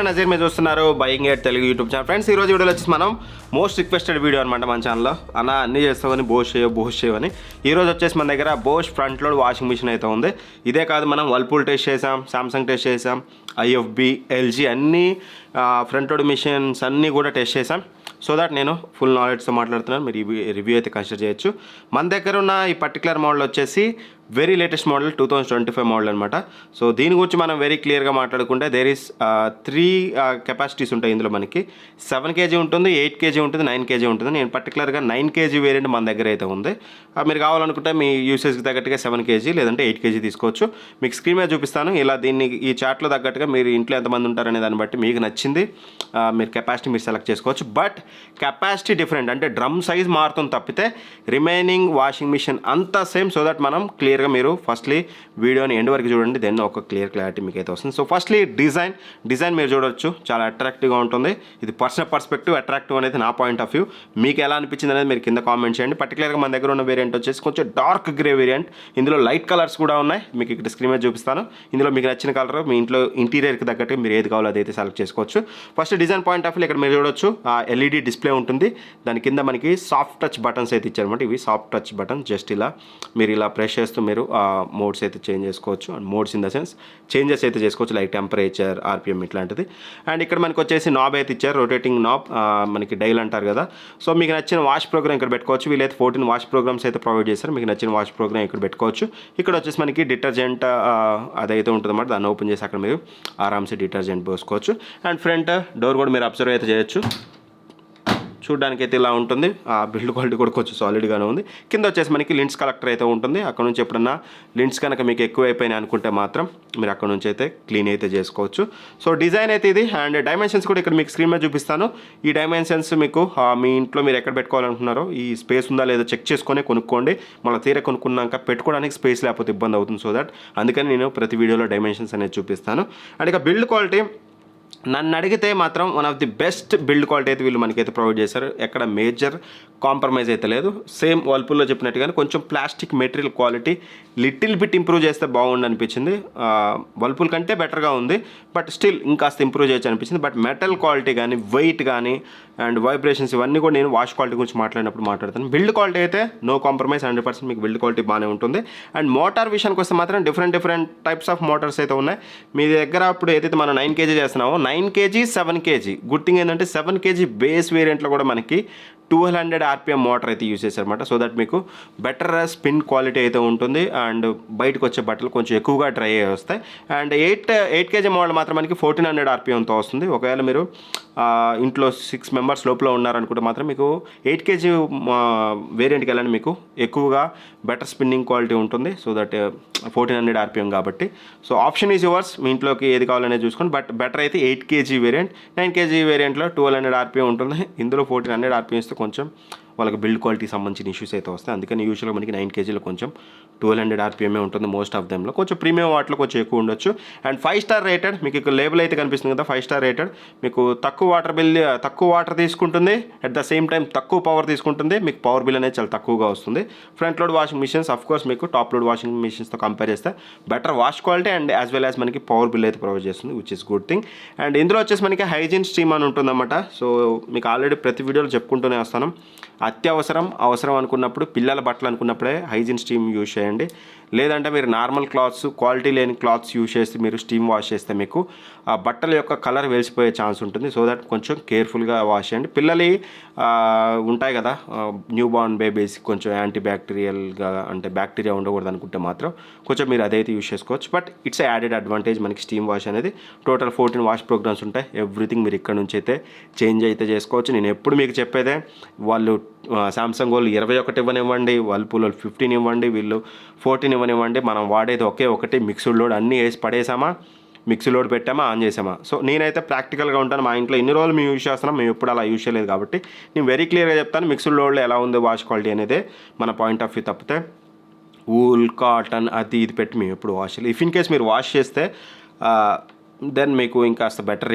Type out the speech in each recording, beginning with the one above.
నేను నజీర్ మీరు చూస్తున్నారు buying at Telugu YouTube channel. Friends ఈ రోజు వీడియోలో వచ్చేసి మనం మోస్ట్ రిక్వెస్టెడ్ వీడియో అనమాట మన ఛానల్లో. అన్న అన్నీ చేస్తామని బోష్ చేయవని ఈరోజు వచ్చేసి మన దగ్గర Bosch front load washing machine అయితే ఉంది. ఇదే కాదు మనం వర్ల్పూల్ టెస్ట్ చేసాం, సామ్సంగ్ టెస్ట్ చేసాం, ఐఎఫ్బి, ఎల్జీ అన్నీ ఫ్రంట్ లోడ్ మిషన్స్ అన్నీ కూడా టెస్ట్ చేసాం. సో దట్ నేను ఫుల్ నాలెడ్జ్తో మాట్లాడుతున్నాను, మీరు రివ్యూ అయితే కన్సిడర్ చేయొచ్చు. మన దగ్గర ఉన్న ఈ పర్టికులర్ మోడల్ వచ్చేసి వెరీ లేటెస్ట్ మోడల్ 2025 మోడల్ అనమాట. సో దీని గురించి మనం వెరీ క్లియర్గా మాట్లాడుకుంటే దేర్ ఈస్ 3 కెపాసిటీస్ ఉంటాయి ఇందులో. మనకి 7 kg ఉంటుంది, 8 kg ఉంటుంది, 9 kg ఉంటుంది. నేను పర్టికులర్గా 9 kg వేరియంట్ మన దగ్గర అయితే ఉంది. మీరు కావాలనుకుంటే మీ యూసేజ్కి తగ్గట్టుగా 7 kg లేదంటే 8 kg తీసుకోవచ్చు. మీకు స్క్రీన్ మీద చూపిస్తాను. ఇలా దీన్ని ఈ చార్ట్లో తగ్గట్టుగా మీరు ఇంట్లో ఎంతమంది ఉంటారనే దాన్ని బట్టి మీకు నచ్చింది మీరు కెపాసిటీ మీరు సెలెక్ట్ చేసుకోవచ్చు. బట్ కెపాసిటీ డిఫరెంట్, అంటే డ్రమ్ సైజ్ మారుతుంది తప్పితే రిమైనింగ్ వాషింగ్ మిషన్ అంతా సేమ్. సో దట్ మనం క్లియర్గా మీరు ఫస్ట్లీ వీడియోని ఎండ్ వరకు చూడండి, దెన్ ఒక క్లారిటీ మీకు అయితే వస్తుంది. సో ఫస్ట్లీ డిజైన్ మీరు చూడవచ్చు, చాలా అట్రాక్టివ్గా ఉంటుంది. ఇది పర్సనల్ పర్స్పెక్టివ్, అట్రాక్టివ్ అనేది నా పాయింట్ ఆఫ్ వ్యూ. మీకు ఎలా అనిపించింది అనేది మీరు కింద కామెంట్ చేయండి. పర్టికులర్గా మన దగ్గర ఉన్న వేరియంట్ వచ్చేసి కొంచెం డార్క్ గ్రే వేరియంట్. ఇందులో లైట్ కలర్స్ కూడా ఉన్నాయి, మీకు ఇక్కడ స్క్రీన్ మీద చూపిస్తాను. ఇందులో మీకు నచ్చిన కలర్ మీ ఇంట్లో ఇంటీరియర్కి తగ్గట్టు మీరు ఏది కావాలో అదైతే సెలెక్ట్ చేసుకోవచ్చు. First design point of view ఇక్కడ మీరు చూడవచ్చు, ఎల్ఈడి డిస్ప్లే ఉంటుంది. దాని కింద మనకి సాఫ్ట్ టచ్ బటన్స్ అయితే ఇచ్చారనమాట. ఇవి సాఫ్ట్ టచ్ బటన్, జస్ట్ ఇలా మీరు ఇలా ప్రెస్ చేస్తూ మీరు మోడ్స్ అయితే చేంజ్ చేసుకోవచ్చు. And modes in the sense changes అయితే చేసుకోవచ్చు, లైక్ టెంపరేచర్, ఆర్పిఎం ఇట్లాంటిది. అండ్ ఇక్కడ మనకి వచ్చేసి నాబ్ అయితే ఇచ్చారు, రొటేటింగ్ నాబ్, మనకి డైల్ అంటారు కదా. సో మీకు నచ్చిన వాష్ ప్రోగ్రామ్ ఇక్కడ పెట్టుకోవచ్చు. వీళ్ళైతే 14 వాష్ ప్రోగ్రామ్స్ అయితే ప్రొవైడ్ చేస్తారు. మీకు నచ్చిన వాష్ ప్రోగ్రామ్ ఇక్కడ పెట్టుకోవచ్చు. ఇక్కడ వచ్చేసి మనకి డిటర్జెంట్ అదైతే ఉంటుందన్నమాట. దాన్ని ఓపెన్ చేసి అక్కడ మీరు ఆరామ్సే డిటర్జెంట్ పోసుకోవచ్చు. అండ్ ఫ్రంట్ డోర్ కూడా మీరు అబ్జర్వ్ అయితే చేయొచ్చు. చూడడానికి అయితే ఇలా ఉంటుంది. బిల్డ్ క్వాలిటీ కూడా కొంచెం సాలిడ్గానే ఉంది. కింద వచ్చేసి మనకి లింట్స్ కలెక్టర్ అయితే ఉంటుంది. అక్కడ నుంచి ఎప్పుడన్నా లింట్స్ కనుక మీకు ఎక్కువ అయిపోయినాయి అనుకుంటే మాత్రం మీరు అక్కడ నుంచి అయితే క్లీన్ అయితే చేసుకోవచ్చు. సో డిజైన్ అయితే ఇది. అండ్ డైమెన్షన్స్ కూడా ఇక్కడ మీకు స్క్రీన్ మీద చూపిస్తాను. ఈ డైమెన్షన్స్ మీకు మీ ఇంట్లో మీరు ఎక్కడ పెట్టుకోవాలనుకుంటున్నారో ఈ స్పేస్ ఉందా లేదా చెక్ చేసుకొని కొనుక్కోండి. మళ్ళీ తీర కొనుక్కున్నాక పెట్టుకోవడానికి స్పేస్ లేకపోతే ఇబ్బంది అవుతుంది. సో దట్ అందుకని నేను ప్రతి వీడియోలో డైమెన్షన్స్ అనేది చూపిస్తాను. అండ్ ఇక బిల్డ్ క్వాలిటీ నన్ను అడిగితే మాత్రం one of the best build quality అయితే వీళ్ళు మనకైతే ప్రొవైడ్ చేశారు. ఎక్కడ మేజర్ కాంప్రమైజ్ అయితే లేదు. సేమ్ వర్ల్పూల్లో చెప్పినట్టుగానే కొంచెం plastic material quality little bit improve చేస్తే బాగుండు అనిపించింది. వర్ల్పూల్ కంటే బెటర్గా ఉంది, బట్ స్టిల్ ఇంకాస్త ఇంప్రూవ్ చేయొచ్చు అనిపించింది. బట్ మెటల్ క్వాలిటీ కానీ, వెయిట్ కానీ, అండ్ వైబ్రేషన్స్ ఇవన్నీ కూడా నేను వాష్ క్వాలిటీ గురించి మాట్లాడినప్పుడు మాట్లాడతాను. బిల్డ్ క్వాలిటీ అయితే నో కాంప్రమైజ్, 100% మీకు బిల్డ్ క్వాలిటీ బాగానే ఉంటుంది. అండ్ మోటార్ విషయానికి వస్తే మాత్రం డిఫరెంట్ టైప్స్ ఆఫ్ మోటార్స్ అయితే ఉన్నాయి. మీ దగ్గర ఇప్పుడు ఏదైతే మనం 9 kg చేస్తున్నామో 9 kg, 7 kg. గుడ్ థింగ్ ఏంటంటే 7 kg బేస్ వేరియంట్లో కూడా మనకి 1200 RPM మోటార్ అయితే యూజ్ చేశారన్నమాట. సో దట్ మీకు బెటర్ స్పిన్ క్వాలిటీ అయితే ఉంటుంది. అండ్ బయటకు వచ్చే బట్టలు కొంచెం ఎక్కువగా డ్రై అయ్యి వస్తాయి. అండ్ 8 kg మోడల్ మాత్రం మనకి 1400 RPMతో వస్తుంది. ఒకవేళ మీరు ఇంట్లో 6 members లోపల ఉన్నారనుకుంటే మాత్రం మీకు 8 kg వేరియంట్కి వెళ్ళండి, మీకు ఎక్కువగా బెటర్ స్పిన్నింగ్ క్వాలిటీ ఉంటుంది. సో దట్ 1400 RPM కాబట్టి. సో ఆప్షన్ ఈజ్ యువర్స్, మీ ఇంట్లోకి ఏది కావాలనేది చూసుకోండి. బట్ బెటర్ అయితే 8 kg వేరియంట్. 9 kg వేరియంట్లో 1200 RPM ఉంటుంది. ఇందులో 1400 RPMతో కొంచెం వాళ్ళకి బిల్డ్ క్వాలిటీ సంబంధించిన ఇష్యూస్ అయితే వస్తాయి. అందుకని యూజువల్గా మనకి 9 kgలో కొంచెం 1200 RPM ఉంటుంది మోస్ట్ ఆఫ్ దెమ్లో. కొంచెం ప్రీమియం వాటిలో కొంచెం ఎక్కువ ఉండొచ్చు. అండ్ 5 స్టార్ రేటెడ్, మీకు ఇక్కడ లేబుల్ అయితే కనిపిస్తుంది కదా, 5 స్టార్ రేటెడ్. మీకు తక్కువ వాటర్ తీసుకుంటుంది, అట్ ద సేమ్ టైం తక్కువ పవర్ తీసుకుంటుంది. మీకు పవర్ బిల్ అనేది చాలా తక్కువగా వస్తుంది. Front load washing machines of course మీకు టాప్ లోడ్ వాషింగ్ మిషన్స్తో కంపేర్ చేస్తే better wash quality and as well as మనకి పవర్ బిల్ అయితే ప్రొవైడ్ చేస్తుంది, which is good thing. And ఇందులో వచ్చేసి మనకి హైజీన్ స్ట్రీమ్ అని ఉంటుందన్నమాట. సో మీకు ఆల్రెడీ ప్రతి వీడియోలో చెప్పుకుంటూనే వస్తాను, అవసరం అనుకున్నప్పుడు, పిల్లల బట్టలు అనుకున్నప్పుడే హైజీన్ స్టీమ్ యూజ్ చేయండి. లేదంటే మీరు నార్మల్ క్లాత్స్, క్వాలిటీ లేని క్లాత్స్ యూజ్ చేసి మీరు స్టీమ్ వాష్ చేస్తే మీకు ఆ బట్టల యొక్క కలర్ వెలిసిపోయే ఛాన్స్ ఉంటుంది. సో దట్ కొంచెం కేర్ఫుల్గా వాష్ చేయండి. పిల్లలు ఉంటాయి కదా, న్యూ బార్న్ బేబీస్ కొంచెం యాంటీ బ్యాక్టీరియల్గా, అంటే బ్యాక్టీరియా ఉండకూడదు అనుకుంటే మాత్రం కొంచెం మీరు అదైతే యూజ్ చేసుకోవచ్చు. బట్ ఇట్స్ యాడెడ్ అడ్వాంటేజ్ మనకి స్టీమ్ వాష్ అనేది. టోటల్ 14 వాష్ ప్రోగ్రామ్స్ ఉంటాయి. ఎవ్రీథింగ్ మీరు ఇక్కడ నుంచి అయితే చేంజ్ అయితే చేసుకోవచ్చు. నేను ఎప్పుడు మీకు చెప్పేదే, వాళ్ళు సామ్సంగ్ వాళ్ళు 21 ఇవ్వనివ్వండి, వర్ల్పూల్ వాళ్ళు 15 ఇవ్వండి, వీళ్ళు 14 ఇవ్వనివ్వండి, మనం వాడేది ఒకటి మిక్స్డ్ లోడ్. అన్నీ వేసి పడేసామా, మిక్స్డ్ లోడ్ పెట్టామా, ఆన్ చేసామా. సో నేనైతే ప్రాక్టికల్గా ఉంటాను. మా ఇంట్లో ఇన్ని రోజులు మేము యూజ్ చేస్తున్నాం, మేము ఎప్పుడు అలా యూజ్ చేయలేదు కాబట్టి నేను వెరీ క్లియర్గా చెప్తాను మిక్స్డ్ లోడ్లో ఎలా ఉంది వాష్ క్వాలిటీ అనేది మన పాయింట్ ఆఫ్ వ్యూ. తప్పితే వూల్, కాటన్ అది ఇది పెట్టి మేము ఎప్పుడు వాష్ చేయలేదు. ఇఫ్ ఇన్ కేస్ మీరు వాష్ చేస్తే దెన్ మీకు ఇంకాస్త బెటర్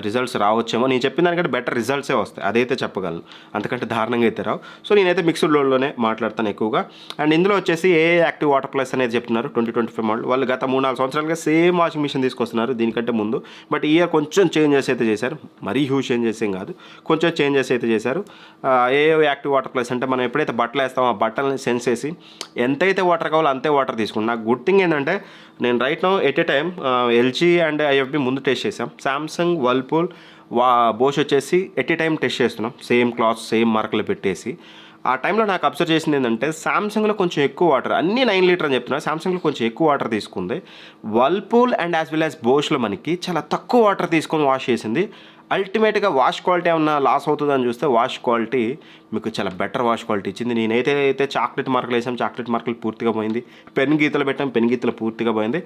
రిజల్ట్స్ రావచ్చేమో. నేను చెప్పిన దానికంటే బెటర్ రిజల్ట్సే వస్తాయి, అదైతే చెప్పగలను, అంతకంటే దారుణంగా అయితే రావు. సో నేనైతే మిక్స్డ్ లోడ్లోనే మాట్లాడతాను ఎక్కువగా. అండ్ ఇందులో వచ్చేసి ఏ యాక్టివ్ వాటర్ ప్లస్ అనేది చెప్తున్నారు 2025 మోడల్. వాళ్ళు గత 3-4 సంవత్సరాలుగా సేమ్ వాషింగ్ మిషన్ తీసుకొస్తున్నారు దీనికంటే ముందు. బట్ ఈ ఇయర్ కొంచెం చేంజెస్ అయితే చేశారు, మరీ హ్యూజ్ చేంజెస్ ఏం కాదు, కొంచెం చేంజెస్ అయితే చేశారు. ఏ యాక్టివ్ వాటర్ ప్లస్ అంటే మనం ఎప్పుడైతే బట్టలు వేస్తామో ఆ బట్టలని సెన్స్ చేసి ఎంతైతే వాటర్ కావాలో అంతే వాటర్ తీసుకుంటాం. నాకు గుడ్ థింగ్ ఏంటంటే నేను right now at a time LG and IFB ముందు టెస్ట్ చేసాం, సామ్సంగ్, వర్ల్పూల్, బోష్ వచ్చేసి ఎట్ ఏ టైం టెస్ట్ చేస్తున్నాం, సేమ్ క్లాత్స్ సేమ్ మార్కులు పెట్టేసి. ఆ టైంలో నాకు అబ్జర్వ్ చేసింది ఏంటంటే సామ్సంగ్లో కొంచెం ఎక్కువ వాటర్, అన్నీ 9 లీటర్ అని చెప్తున్నారు, సామ్సంగ్లో కొంచెం ఎక్కువ వాటర్ తీసుకుంది. Whirlpool and as well as బోష్లో మనకి చాలా తక్కువ వాటర్ తీసుకొని వాష్ చేసింది. అల్టిమేట్గా వాష్ క్వాలిటీ ఏమన్నా లాస్ అవుతుందని చూస్తే వాష్ క్వాలిటీ మీకు చాలా బెటర్ వాష్ క్వాలిటీ ఇచ్చింది. నేనైతే చాక్లెట్ మార్కులు వేసాం, చాక్లెట్ మార్కులు పూర్తిగా పోయింది. పెన్ గీతలు పెట్టాం, పెన్ గీతలు పూర్తిగా పోయింది.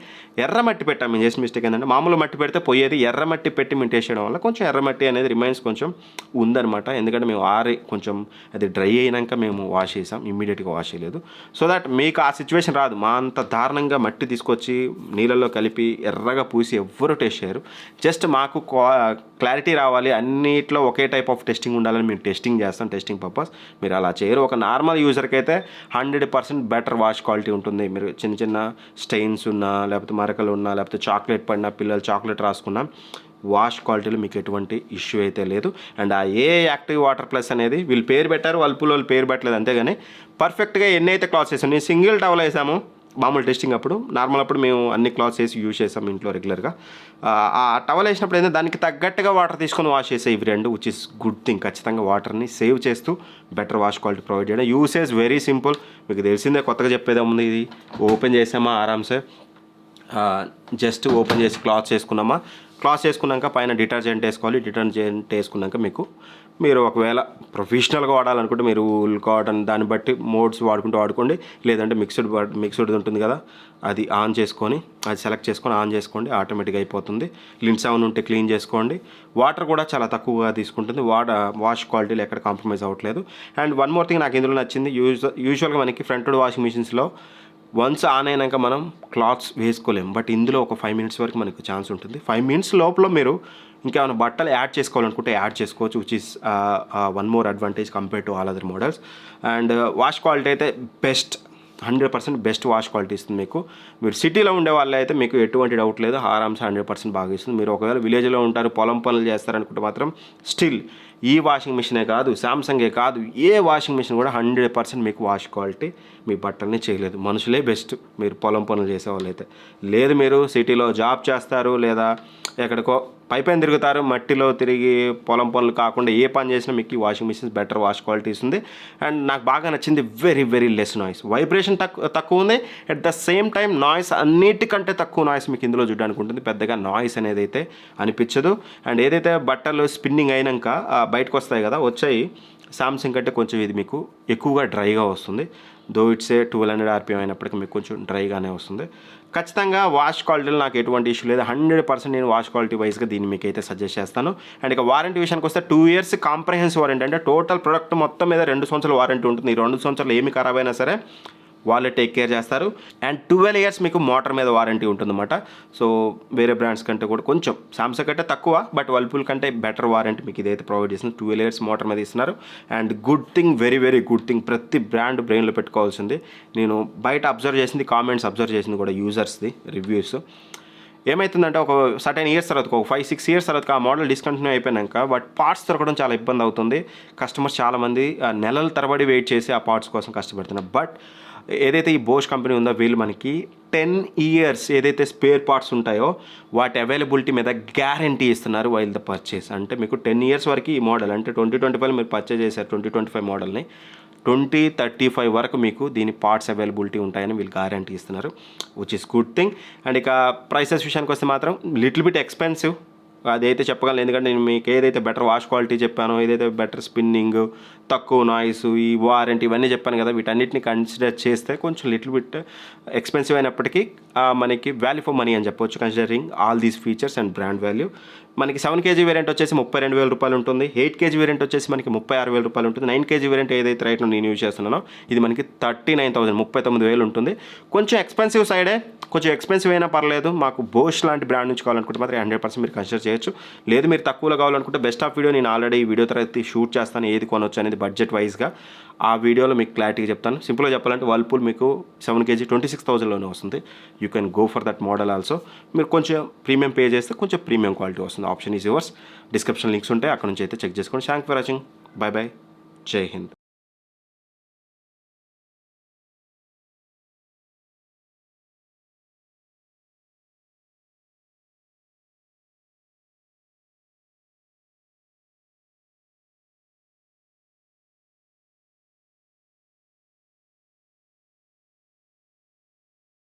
ఎర్రమట్టి పెట్టాం, మేము చేసిన మిస్టేక్ ఏంటంటే మామూలు మట్టి పెడితే పోయేది, ఎర్రమట్టి పెట్టి మేము టేస్ట్ చేయడం వల్ల కొంచెం ఎర్రమట్టి అనేది రిమైన్స్ కొంచెం ఉందన్నమాట. ఎందుకంటే మేము కొంచెం అది డ్రై అయినాక మేము వాష్ చేసాం, ఇమ్మీడియట్గా వాష్ చేయలేదు. సో దట్ మీకు ఆ సిచ్యువేషన్ రాదు. మా అంత దారుణంగా మట్టి తీసుకొచ్చి నీళ్ళల్లో కలిపి ఎర్రగా పూసి ఎవ్వరూ టేస్ట్ చేయరు. జస్ట్ మాకు క్లారిటీ రావాలి, అన్నిట్లో ఒకే టైప్ ఆఫ్ టెస్టింగ్ ఉండాలని మేము టెస్టింగ్ చేస్తాం, టెస్టింగ్ పర్పస్. మీరు అలా చేయరు. ఒక నార్మల్ యూజర్కి అయితే 100% బెటర్ వాష్ క్వాలిటీ ఉంటుంది. మీరు చిన్న చిన్న స్టెయిన్స్ ఉన్నా, లేకపోతే మరకలు ఉన్నా, లేకపోతే చాక్లెట్ పడినా, పిల్లలు చాక్లెట్ రాసుకున్నా, వాష్ క్వాలిటీలో మీకు ఎటువంటి ఇష్యూ అయితే లేదు. అండ్ ఆ ఏ యాక్టివ్ వాటర్ ప్లస్ అనేది వీళ్ళు పేరు పెట్టారు, వాళ్ళు పేరు పెట్టలేదు, అంతేగాని పర్ఫెక్ట్గా ఎన్ని అయితే క్లాత్స్ వేసాం. నేను సింగిల్ టవల్ వేసాము మామూలు టెస్టింగ్ అప్పుడు, నార్మల్ అప్పుడు మేము అన్ని క్లాత్స్ వేసి యూజ్ చేసాం ఇంట్లో రెగ్యులర్గా. ఆ టవల్ వేసినప్పుడు ఏంటంటే దానికి తగ్గట్టుగా వాటర్ తీసుకొని వాష్ చేసే ఇవి రెండు, విచ్ ఇస్ గుడ్ థింగ్. ఖచ్చితంగా వాటర్ని సేవ్ చేస్తూ బెటర్ వాష్ క్వాలిటీ ప్రొవైడ్ చేయడం. యూసేజ్ వెరీ సింపుల్, మీకు తెలిసిందే, కొత్తగా చెప్పేదే ఉంది. ఇది ఓపెన్ చేసామా ఆరామ్సే, జస్ట్ ఓపెన్ చేసి క్లాత్స్ వేసుకున్నామా, క్లాత్స్ వేసుకున్నాక పైన డిటర్జెంట్ వేసుకోవాలి. డిటర్జెంట్ వేసుకున్నాక మీరు ఒకవేళ ప్రొఫెషనల్గా వాడాలనుకుంటే మీరు ఊల్ కాటన్ దాన్ని బట్టి మోడ్స్ వాడుకోండి. లేదంటే మిక్స్డ్ ఉంటుంది కదా, అది ఆన్ చేసుకొని, అది సెలెక్ట్ చేసుకొని ఆన్ చేసుకోండి, ఆటోమేటిక్గా అయిపోతుంది. లిన్స్ ఏమైనా ఉంటే క్లీన్ చేసుకోండి. వాటర్ కూడా చాలా తక్కువగా తీసుకుంటుంది, వాష్ క్వాలిటీలో ఎక్కడ కాంప్రమైజ్ అవ్వట్లేదు. అండ్ వన్ మోర్ థింగ్ నాకు ఇందులో నచ్చింది, యూజువల్గా మనకి ఫ్రంట్ లోడ్ వాషింగ్ మిషన్స్లో వన్స్ ఆన్ అయినాక మనం క్లాత్స్ వేసుకోలేము. బట్ ఇందులో ఒక 5 మినిట్స్ వరకు మనకు ఛాన్స్ ఉంటుంది. 5 మినిట్స్ లోపల మీరు ఇంకేమైనా బట్టలు యాడ్ చేసుకోవాలనుకుంటే యాడ్ చేసుకోవచ్చు, which is one more advantage compare to all other models. And wash quality అయితే బెస్ట్, 100% బెస్ట్ వాష్ క్వాలిటీ ఇస్తుంది మీకు. మీరు సిటీలో ఉండే వాళ్ళు అయితే మీకు ఎటువంటి డౌట్ లేదు, ఆరామ్స్ 100% బాగా ఇస్తుంది. మీరు ఒకవేళ విలేజ్లో ఉంటారు, పొలం పనులు చేస్తారనుకుంటే మాత్రం స్టిల్ ఈ వాషింగ్ మిషనే కాదు, శాంసంగే కాదు, ఏ వాషింగ్ మిషన్ కూడా 100% మీకు వాష్ క్వాలిటీ మీ బట్టల్ని చేయలేదు. మనుషులే బెస్ట్ మీరు పొలం పనులు చేసేవాళ్ళు అయితే. లేదు మీరు సిటీలో జాబ్ చేస్తారు, లేదా ఎక్కడికో పైపైన తిరుగుతారు, మట్టిలో తిరిగి పొలం పనులు కాకుండా ఏ పని చేసినా మీకు ఈ washing machines better wash quality ఉంది. అండ్ నాకు బాగా నచ్చింది very very less noise, vibration తక్కువ ఉంది, at the same time noise అన్నిటికంటే తక్కువ నాయిస్ మీకు ఇందులో చూడడానికి ఉంటుంది. పెద్దగా నాయిస్ అనేది అయితే అనిపించదు. అండ్ ఏదైతే బట్టలు స్పిన్నింగ్ అయినాక బయటకు వస్తాయి కదా, వచ్చాయి సామ్సంగ్ కంటే కొంచెం ఇది మీకు ఎక్కువగా డ్రైగా వస్తుంది. దో ఇట్సే 1200 RPM అయినప్పటికీ మీకు కొంచెం డ్రైగానే వస్తుంది. ఖచ్చితంగా వాష్ క్వాలిటీలో నాకు ఎటువంటి ఇష్యూ లేదు. 100% నేను వాష్ క్వాలిటీ వైజ్గా దీన్ని మీకు అయితే సజెస్ట్ చేస్తాను. అండ్ ఇక వారంటీ విషయానికి వస్తే 2 years కాంప్రహెన్సివ్ వారంటీ, అంటే టోటల్ ప్రొడక్ట్ మొత్తం మీద 2 సంవత్సరాల వారంటీ ఉంటుంది. ఈ 2 సంవత్సరాలు ఏమి ఖరాబ్ అయినా సరే వాళ్ళే టేక్ కేర్ చేస్తారు. అండ్ 12 years మీకు మోటార్ మీద వారంటీ ఉంటుందన్నమాట. సో వేరే బ్రాండ్స్ కంటే కూడా కొంచెం సామ్సంగ్ కంటే తక్కువ, బట్ వర్ల్పూల్ కంటే బెటర్ వారంటీ మీకు ఇదైతే ప్రొవైడ్ చేస్తుంది. 12 years మోటార్ మీద ఇస్తున్నారు. And good thing, very very good thing, ప్రతి బ్రాండ్ బ్రెయిన్లో పెట్టుకోవాల్సింది. నేను బయట అబ్జర్వ్ చేసింది, కామెంట్స్ అబ్జర్వ్ చేసింది కూడా, యూజర్స్ది రివ్యూస్ ఏమవుతుందంటే ఒక సర్టెన్ ఇయర్స్ తర్వాత, ఒక 5-6 years తర్వాత ఆ మోడల్ డిస్కంటిన్యూ అయిపోయాక బట్ పార్ట్స్ దొరకడం చాలా ఇబ్బంది అవుతుంది. కస్టమర్స్ చాలామంది నెలల తరబడి వెయిట్ చేసి ఆ పార్ట్స్ కోసం కష్టపడుతున్నారు. బట్ ఏదైతే ఈ బోష్ కంపెనీ ఉందో వీళ్ళు మనకి 10 years ఏదైతే స్పేర్ పార్ట్స్ ఉంటాయో వాటి అవైలబిలిటీ మీద గ్యారంటీ ఇస్తున్నారు వైల్ ద పర్చేస్. అంటే మీకు 10 years వరకు ఈ మోడల్, అంటే 2025 మీరు పర్చేజ్ చేశారు 2025 మోడల్ని, 2035 వరకు మీకు దీని పార్ట్స్ అవైలబిలిటీ ఉంటాయని వీళ్ళు గ్యారంటీ ఇస్తున్నారు, which is good thing. And ఇక ప్రైసెస్ విషయానికి వస్తే మాత్రం లిటిల్ బిట్ ఎక్స్పెన్సివ్, అదైతే చెప్పగలను, ఎందుకంటే నేను మీకు ఏదైతే బెటర్ వాష్ క్వాలిటీ చెప్పానో, ఏదైతే బెటర్ స్పిన్నింగ్, తక్కువ నాయిస్, ఈ వారంటీ ఇవన్నీ చెప్పాను కదా, వీటన్నిటిని కన్సిడర్ చేస్తే కొంచెం లిటిల్ బిట్ ఎక్స్పెన్సివ్ అయినప్పటికీ మనకి వాల్యూ ఫర్ మనీ అని చెప్పొచ్చు, considering all these features and brand value. మనకి 7 kg వేరియంట్ వచ్చేసి 32,000 రూపాయలు ఉంటుంది. 8 kg వేరియంట్ వచ్చేసి మనకి 36,000 రూపాయలు ఉంటుంది. 9 kg వేరియంట్ ఏదైతే రైట్ నేను యూజ్ చేస్తున్నానో ఇది మనకి 39,000 39,000 ఉంటుంది. కొంచెం ఎక్స్పెన్సివ్ సైడే, కొంచెం ఎక్స్పెన్సివ్ అయినా పర్లేదు. మాకు బోష్ లాంటి బ్రాండ్ నుంచి కావాలనుకుంటే మాత్రం 100% మీరు కన్సిడర్ చేయొచ్చు. లేదు మీరు తక్కువలో కావాలనుకుంటే బెస్ట్ ఆఫ్ వీడియో నేను ఆల్రెడీ ఈ వీడియో తర్వాత షూట్ చేస్తాను, ఏది కొనవచ్చు అనేది బడ్జెట్ వైజ్గా. ఆ వీడియోలో మీకు క్లారిటీగా చెప్తాను. సింపుల్గా చెప్పాలంటే వర్ల్పూల్ మీకు 7 kg 26,000లోనే వస్తుంది. You can go for that model also. మీరు కొంచెం ప్రీమియం పే చేస్తే కొంచెం ప్రీమియం క్వాలిటీ వస్తుంది. Option is yours. Description links ఉంటాయి, అక్కడ నుంచి అయితే చెక్ చేసుకోండి. Thank for watching. By by. జై హింద్.